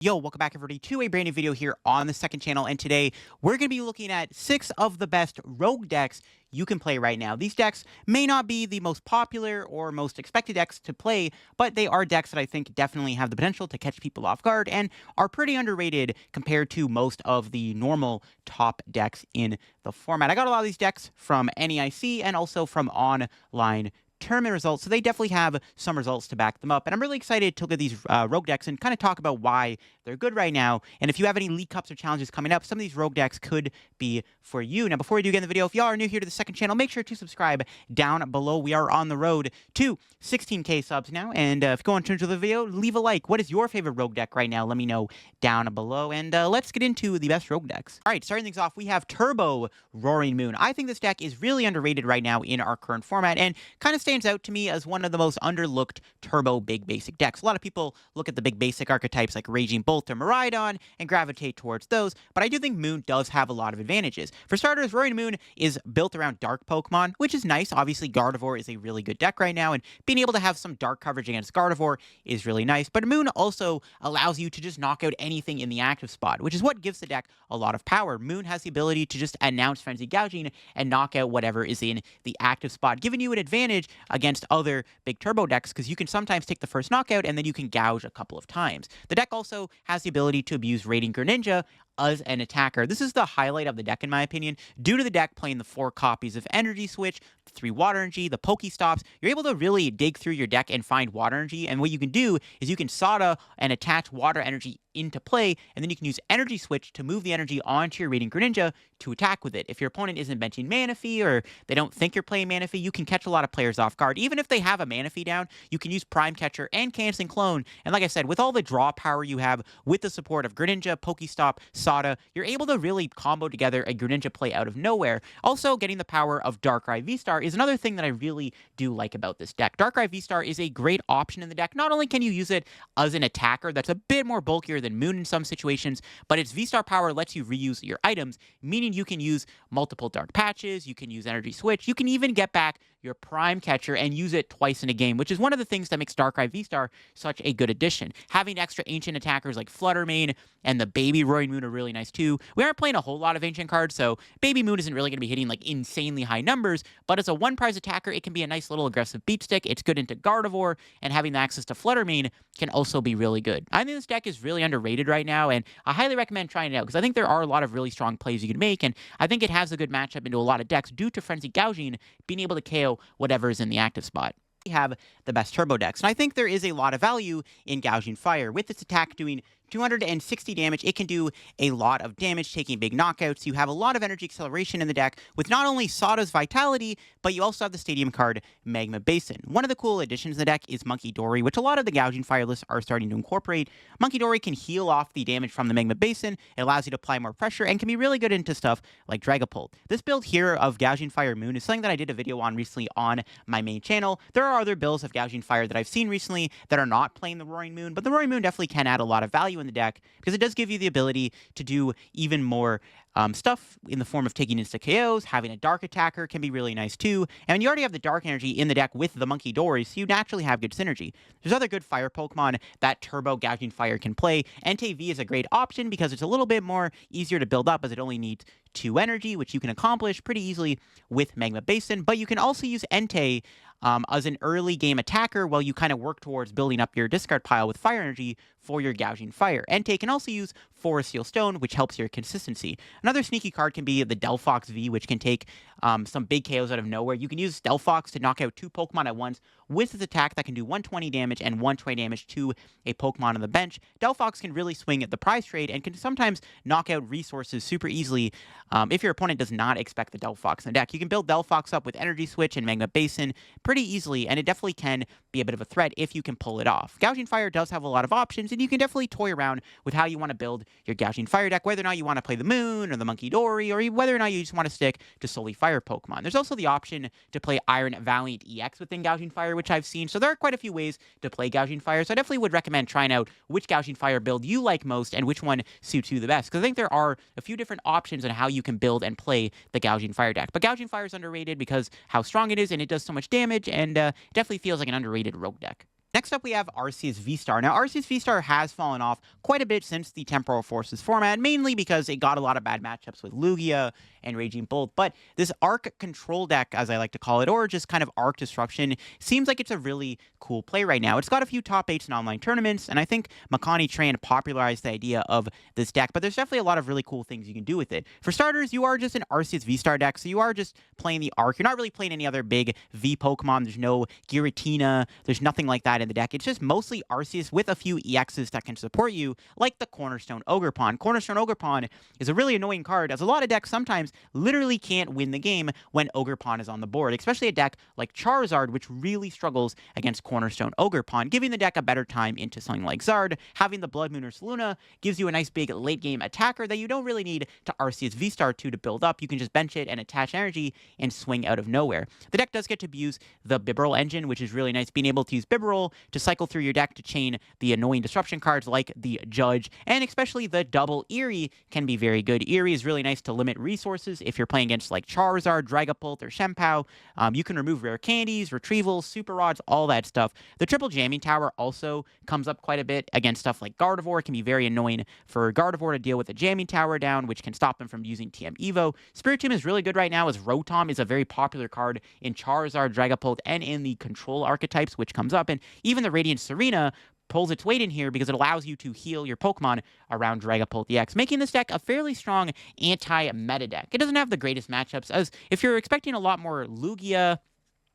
Yo, welcome back everybody to a brand new video here on the second channel, and today we're going to be looking at 6 of the best rogue decks you can play right now. These decks may not be the most popular or most expected decks to play, but they are decks that I think definitely have the potential to catch people off guard and are pretty underrated compared to most of the normal top decks in the format. I got a lot of these decks from NEIC and also from online tournament results, so they definitely have some results to back them up. And I'm really excited to look at these rogue decks and kind of talk about why they're good right now. And if you have any League Cups or challenges coming up, some of these rogue decks could be for you. Now, before we do get in the video, if y'all are new here to the second channel, make sure to subscribe down below. We are on the road to 16K subs now. And if you go on to the video, leave a like. What is your favorite rogue deck right now? Let me know down below. And let's get into the best rogue decks. All right, starting things off, we have Turbo Roaring Moon. I think this deck is really underrated right now in our current format and kind of stands out to me as one of the most underlooked turbo big basic decks. A lot of people look at the big basic archetypes like Raging Bolt or Miraidon and gravitate towards those, but I do think Moon does have a lot of advantages. For starters, Roaring Moon is built around dark Pokemon, which is nice. Obviously, Gardevoir is a really good deck right now, and being able to have some dark coverage against Gardevoir is really nice, but Moon also allows you to just knock out anything in the active spot, which is what gives the deck a lot of power. Moon has the ability to just announce Frenzy Gouging and knock out whatever is in the active spot, giving you an advantage against other big turbo decks because you can sometimes take the first knockout and then you can gouge a couple of times. The deck also has the ability to abuse Radiant Greninja as an attacker. This is the highlight of the deck, in my opinion. Due to the deck playing the 4 copies of Energy Switch, the 3 Water Energy, the Pokestops, you're able to really dig through your deck and find Water Energy, and what you can do is you can Sada and attach Water Energy into play, and then you can use Energy Switch to move the energy onto your Radiant Greninja to attack with it. If your opponent isn't benching Manaphy or they don't think you're playing Manaphy, you can catch a lot of players off guard. Even if they have a Manaphy down, you can use Prime Catcher and Canceling Clone, and like I said, with all the draw power you have with the support of Greninja, Pokestop, Sada, you're able to really combo together a Greninja play out of nowhere. Also, getting the power of Darkrai V-Star is another thing that I really do like about this deck. Darkrai V-Star is a great option in the deck. Not only can you use it as an attacker that's a bit more bulkier than Moon in some situations, but its V-Star power lets you reuse your items, meaning you can use multiple Dark Patches, you can use Energy Switch, you can even get back your Prime Catcher and use it twice in a game, which is one of the things that makes Darkrai V-Star such a good addition. Having extra ancient attackers like Fluttermane and the Baby Roaring Moon are really nice too. We aren't playing a whole lot of ancient cards, so Baby Moon isn't really going to be hitting like insanely high numbers, but as a one-prize attacker, it can be a nice little aggressive beat stick. It's good into Gardevoir, and having the access to Fluttermane can also be really good. I think this deck is really underrated right now, and I highly recommend trying it out because I think there are a lot of really strong plays you can make, and I think it has a good matchup into a lot of decks due to Frenzy Gouging being able to KO whatever is in the active spot. We have the best turbo decks, and I think there is a lot of value in Gouging Fire. With its attack doing 260 damage, it can do a lot of damage, taking big knockouts. You have a lot of energy acceleration in the deck with not only Sada's Vitality, but you also have the Stadium card Magma Basin. One of the cool additions in the deck is Munkidori, which a lot of the Gouging Fire lists are starting to incorporate. Munkidori can heal off the damage from the Magma Basin. It allows you to apply more pressure and can be really good into stuff like Dragapult. This build here of Gouging Fire Moon is something that I did a video on recently on my main channel. There are other builds of Gouging Fire that I've seen recently that are not playing the Roaring Moon, but the Roaring Moon definitely can add a lot of value in the deck because it does give you the ability to do even more stuff in the form of taking insta KOs. Having a dark attacker can be really nice too, and you already have the dark energy in the deck with the Munkidori, so you naturally have good synergy. There's other good fire Pokemon that Turbo Gouging Fire can play. Entei V is a great option because it's a little bit more easier to build up as it only needs 2 energy, which you can accomplish pretty easily with Magma Basin, but you can also use Entei as an early game attacker while you kind of work towards building up your discard pile with fire energy for your Gouging Fire. Entei can also use Forest Seal Stone, which helps your consistency. Another sneaky card can be the Delphox V, which can take some big KOs out of nowhere. You can use Delphox to knock out 2 Pokemon at once with its attack that can do 120 damage and 120 damage to a Pokemon on the bench. Delphox can really swing at the prize trade and can sometimes knock out resources super easily if your opponent does not expect the Delphox in the deck. You can build Delphox up with Energy Switch and Magma Basin pretty easily, and it definitely can be a bit of a threat if you can pull it off. Gouging Fire does have a lot of options, and you can definitely toy around with how you want to build your Gouging Fire deck, whether or not you want to play the Moon or the Munkidori, or whether or not you just want to stick to solely Fire Pokemon. There's also the option to play Iron Valiant EX within Gouging Fire, which I've seen, so there are quite a few ways to play Gouging Fire, so I definitely would recommend trying out which Gouging Fire build you like most and which one suits you the best, because I think there are a few different options on how you can build and play the Gouging Fire deck. But Gouging Fire is underrated because how strong it is, and it does so much damage, and definitely feels like an underrated rogue deck. Next up, we have Arceus V-Star. Now, Arceus V-Star has fallen off quite a bit since the Temporal Forces format, mainly because it got a lot of bad matchups with Lugia and Raging Bolt. But this Arc Control deck, as I like to call it, or just kind of Arc Disruption, seems like it's a really cool play right now. It's got a few top 8s in online tournaments, and I think Makani Tran popularized the idea of this deck, but there's definitely a lot of really cool things you can do with it. For starters, you are just an Arceus V-Star deck, so you are just playing the Arc. You're not really playing any other big V Pokemon. There's no Giratina. There's nothing like that in the deck. It's just mostly Arceus with a few EXs that can support you, like the Cornerstone Ogerpon. Cornerstone Ogerpon is a really annoying card, as a lot of decks sometimes literally can't win the game when Ogerpon is on the board, especially a deck like Charizard, which really struggles against Cornerstone Ogerpon, giving the deck a better time into something like Zard. Having the Blood Moon Ursa Luna gives you a nice big late-game attacker that you don't really need to Arceus V-Star to build up. You can just bench it and attach energy and swing out of nowhere. The deck does get to use the Bibarel engine, which is really nice, being able to use Bibarel to cycle through your deck to chain the annoying disruption cards like the Judge, and especially the double Eerie can be very good. Eerie is really nice to limit resources if you're playing against like Charizard, Dragapult, or Shempao. You can remove rare candies, retrievals, super rods, all that stuff. The triple jamming tower also comes up quite a bit against stuff like Gardevoir. It can be very annoying for Gardevoir to deal with a jamming tower down, which can stop him from using TM Evo. Spiritomb is really good right now, as Rotom is a very popular card in Charizard, Dragapult, and in the control archetypes, which comes up. And even the Radiant Serena pulls its weight in here because it allows you to heal your Pokemon around Dragapult EX, making this deck a fairly strong anti-meta deck. It doesn't have the greatest matchups, as if you're expecting a lot more Lugia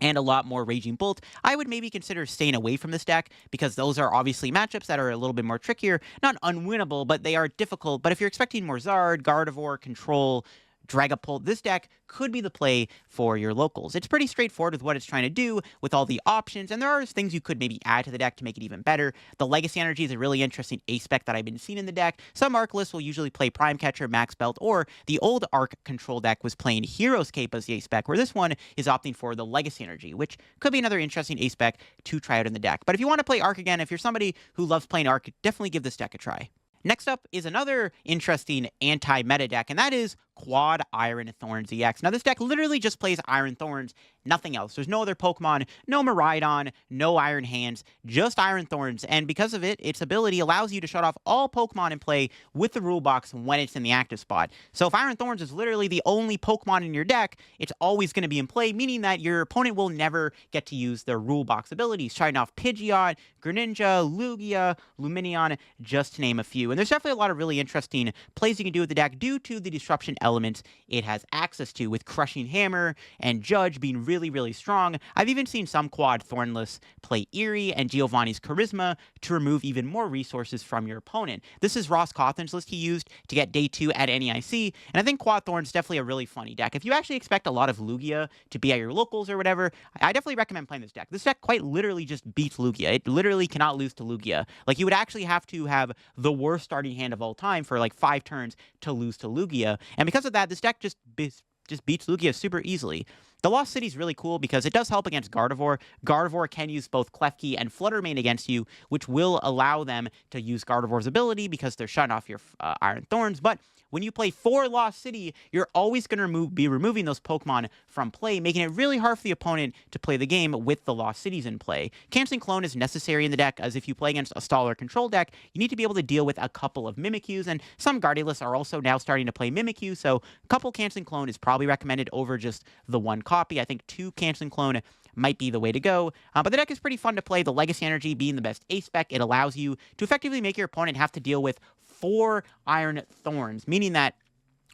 and a lot more Raging Bolt, I would maybe consider staying away from this deck, because those are obviously matchups that are a little bit more trickier. Not unwinnable, but they are difficult. But if you're expecting more Zard, Gardevoir, Control, Dragapult, this deck could be the play for your locals. It's pretty straightforward with what it's trying to do with all the options, and there are things you could maybe add to the deck to make it even better. The Legacy Energy is a really interesting ace spec that I've been seeing in the deck. Some Arc lists will usually play Prime Catcher, Max Belt, or the old Arc Control deck was playing Hero's Cape as the ace spec, where this one is opting for the Legacy Energy, which could be another interesting ace spec to try out in the deck. But if you want to play Arc again, if you're somebody who loves playing Arc, definitely give this deck a try. Next up is another interesting anti-meta deck, and that is Quad Iron Thorns EX. Now, this deck literally just plays Iron Thorns, nothing else. There's no other Pokemon, no Miraidon, no Iron Hands, just Iron Thorns, and because of it, its ability allows you to shut off all Pokemon in play with the rule box when it's in the active spot. So if Iron Thorns is literally the only Pokemon in your deck, it's always going to be in play, meaning that your opponent will never get to use their rule box abilities, shutting off Pidgeot, Greninja, Lugia, Lumineon, just to name a few. And there's definitely a lot of really interesting plays you can do with the deck due to the disruption elements it has access to, with Crushing Hammer and Judge being really, really strong. I've even seen some quad Thornless play Eerie and Giovanni's Charisma to remove even more resources from your opponent. This is Ross Cawthon's list he used to get day 2 at NEIC, and I think Quad Thorn's definitely a really funny deck. If you actually expect a lot of Lugia to be at your locals or whatever, I definitely recommend playing this deck. This deck quite literally just beats Lugia. It literally cannot lose to Lugia. Like, you would actually have to have the worst starting hand of all time for like 5 turns to lose to Lugia, and because of that, this deck just beats Lugia super easily. The Lost City is really cool because it does help against Gardevoir. Gardevoir can use both Klefki and Flutter Mane against you, which will allow them to use Gardevoir's ability because they're shutting off your Iron Thorns. But when you play 4 Lost City, you're always going to be removing those Pokemon from play, making it really hard for the opponent to play the game with the Lost Cities in play. Canceling Clone is necessary in the deck, as if you play against a stall or control deck, you need to be able to deal with a couple of Mimikyus, and some Guardiolists are also now starting to play Mimikyu, so a couple Canceling Clone is probably recommended over just the one copy. I think 2 Canceling Clone might be the way to go. But the deck is pretty fun to play, the Legacy Energy being the best ace spec. It allows you to effectively make your opponent have to deal with 4 Iron Thorns, meaning that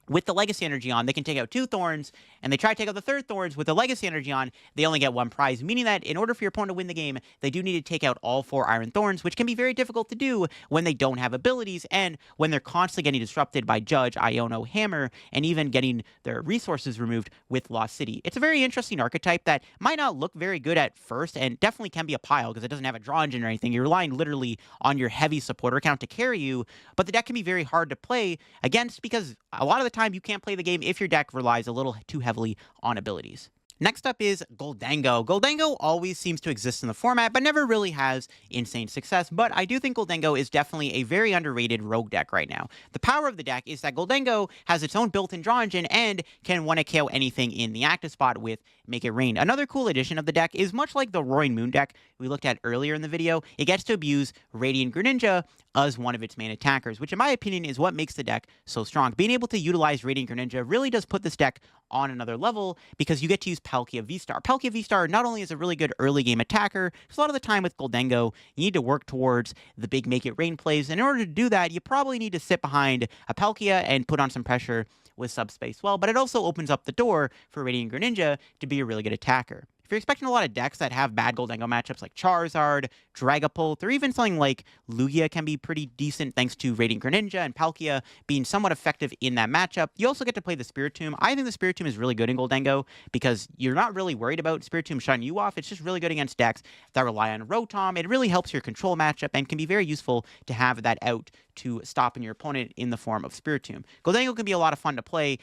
with the Legacy Energy on, they can take out 2 Thorns, and they try to take out the 3rd Thorns. With the Legacy Energy on, they only get 1 prize, meaning that in order for your opponent to win the game, they do need to take out all 4 Iron Thorns, which can be very difficult to do when they don't have abilities, and when they're constantly getting disrupted by Judge, Iono, Hammer, and even getting their resources removed with Lost City. It's a very interesting archetype that might not look very good at first, and definitely can be a pile, because it doesn't have a draw engine or anything. You're relying literally on your heavy supporter count to carry you, but the deck can be very hard to play against, because a lot of the time you can't play the game if your deck relies a little too heavily on abilities. Next up is Gholdengo. Gholdengo always seems to exist in the format, but never really has insane success. But I do think Gholdengo is definitely a very underrated rogue deck right now. The power of the deck is that Gholdengo has its own built-in draw engine and can one KO anything in the active spot with Make It Rain. Another cool addition of the deck is much like the Roaring Moon deck we looked at earlier in the video, it gets to abuse Radiant Greninja as one of its main attackers, which in my opinion is what makes the deck so strong. Being able to utilize Radiant Greninja really does put this deck on another level because you get to use Palkia V-Star. Palkia V-Star not only is a really good early game attacker, because a lot of the time with Gholdengo, you need to work towards the big Make It Rain plays, and in order to do that, you probably need to sit behind a Palkia and put on some pressure with Subspace well, but it also opens up the door for Radiant Greninja to be a really good attacker. If you're expecting a lot of decks that have bad Gholdengo matchups like Charizard, Dragapult, or even something like Lugia can be pretty decent thanks to Radiant Greninja and Palkia being somewhat effective in that matchup, you also get to play the Spiritomb. I think the Spiritomb is really good in Gholdengo because you're not really worried about Spiritomb shutting you off. It's just really good against decks that rely on Rotom. It really helps your control matchup and can be very useful to have that out to stopping your opponent in the form of Spiritomb. Gholdengo can be a lot of fun to play.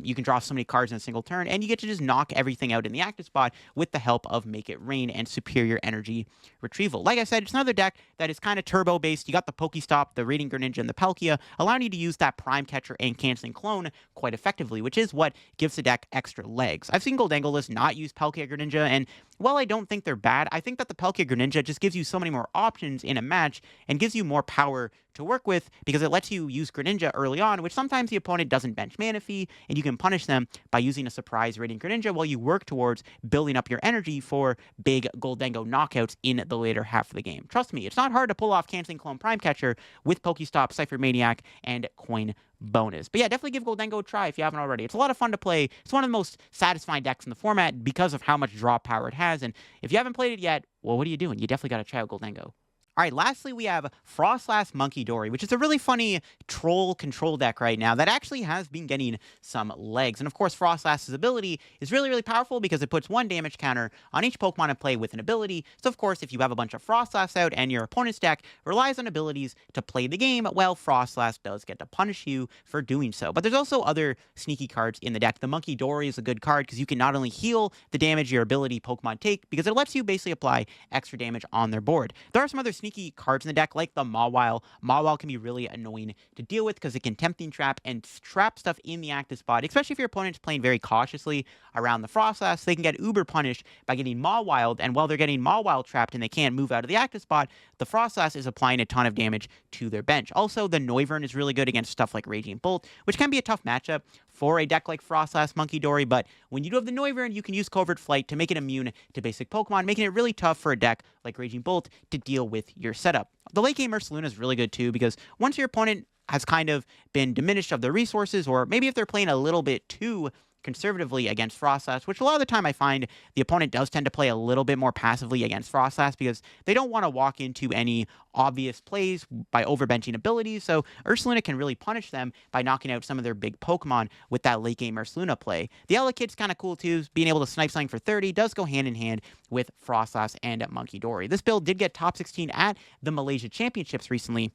You can draw so many cards in a single turn, and you get to just knock everything out in the active spot with the help of Make It Rain and superior energy retrieval. Like I said, it's another deck that is kind of turbo-based. You got the Pokestop, the Radiant Greninja, and the Palkia, allowing you to use that Prime Catcher and Canceling Clone quite effectively, which is what gives the deck extra legs. I've seen Gholdengo lists not use Palkia Greninja, and while I don't think they're bad, I think that the Palkia Greninja just gives you so many more options in a match and gives you more power to work with because it lets you use Greninja early on, which sometimes the opponent doesn't bench Manaphy, and you can punish them by using a surprise Radiant Greninja while you work towards building up your energy for big Gholdengo knockouts in the later half of the game. Trust me, it's not hard to pull off Canceling Clone Prime Catcher with Pokestop, Cypher Maniac, and Coin Bonus. But yeah, definitely give Gholdengo a try if you haven't already. It's a lot of fun to play. It's one of the most satisfying decks in the format because of how much draw power it has. And if you haven't played it yet, well, what are you doing? You definitely got to try out Gholdengo. All right, lastly, we have Froslass Munkidori, which is a really funny troll control deck right now that actually has been getting some legs. And of course, Froslass's ability is really, really powerful because it puts 1 damage counter on each Pokemon in play with an ability. So of course, if you have a bunch of Froslass out and your opponent's deck relies on abilities to play the game, well, Froslass does get to punish you for doing so. But there's also other sneaky cards in the deck. The Munkidori is a good card because you can not only heal the damage your ability Pokemon take, because it lets you basically apply extra damage on their board. There are some other sneaky cards in the deck, like the Mawile. Mawile can be really annoying to deal with because it can Tempting Trap and trap stuff in the active spot, especially if your opponent's playing very cautiously around the Froslass. They can get uber punished by getting Mawiled, and while they're getting Mawile trapped and they can't move out of the active spot, the Froslass is applying a ton of damage to their bench. Also, the Noivern is really good against stuff like Raging Bolt, which can be a tough matchup for a deck like Froslass Munkidori, but when you do have the Noivern, you can use Covert Flight to make it immune to basic Pokemon, making it really tough for a deck like Raging Bolt to deal with your setup. The late game Ursaluna is really good too, because once your opponent has kind of been diminished of their resources, or maybe if they're playing a little bit too conservatively against Froslass, which a lot of the time I find the opponent does tend to play a little bit more passively against Froslass because they don't want to walk into any obvious plays by overbenching abilities, so Ursaluna can really punish them by knocking out some of their big Pokemon with that late game Ursaluna play. The Elekid's kind of cool too, being able to snipe something for 30 does go hand in hand with Froslass and Munkidori. This build did get top 16 at the Malaysia Championships recently,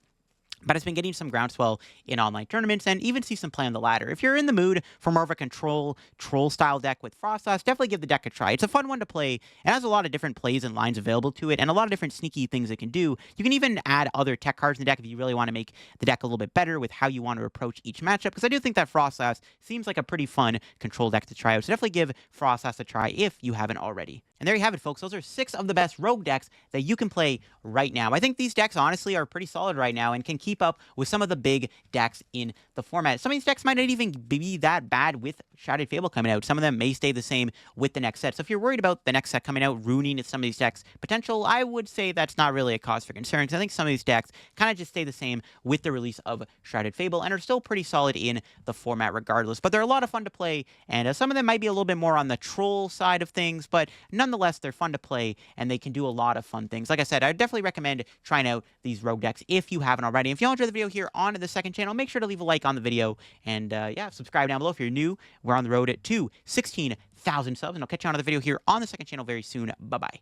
but it's been getting some groundswell in online tournaments and even see some play on the ladder. If you're in the mood for more of a troll-style deck with Froslass, definitely give the deck a try. It's a fun one to play. It has a lot of different plays and lines available to it and a lot of different sneaky things it can do. You can even add other tech cards in the deck if you really want to make the deck a little bit better with how you want to approach each matchup, because I do think that Froslass seems like a pretty fun control deck to try out. So definitely give Froslass a try if you haven't already. And there you have it, folks. Those are 6 of the best rogue decks that you can play right now. I think these decks, honestly, are pretty solid right now and can keep up with some of the big decks in the format. Some of these decks might not even be that bad with Shrouded Fable coming out. Some of them may stay the same with the next set. So if you're worried about the next set coming out ruining some of these decks' potential, I would say that's not really a cause for concern, because I think some of these decks kind of just stay the same with the release of Shrouded Fable and are still pretty solid in the format regardless. But they're a lot of fun to play, and some of them might be a little bit more on the troll side of things, but nonetheless, they're fun to play, and they can do a lot of fun things. Like I said, I definitely recommend trying out these rogue decks if you haven't already. If you enjoyed the video here on the second channel, make sure to leave a like on the video, and yeah, subscribe down below if you're new. We're on the road to 16,000 subs, and I'll catch you on the video here on the second channel very soon. Bye-bye.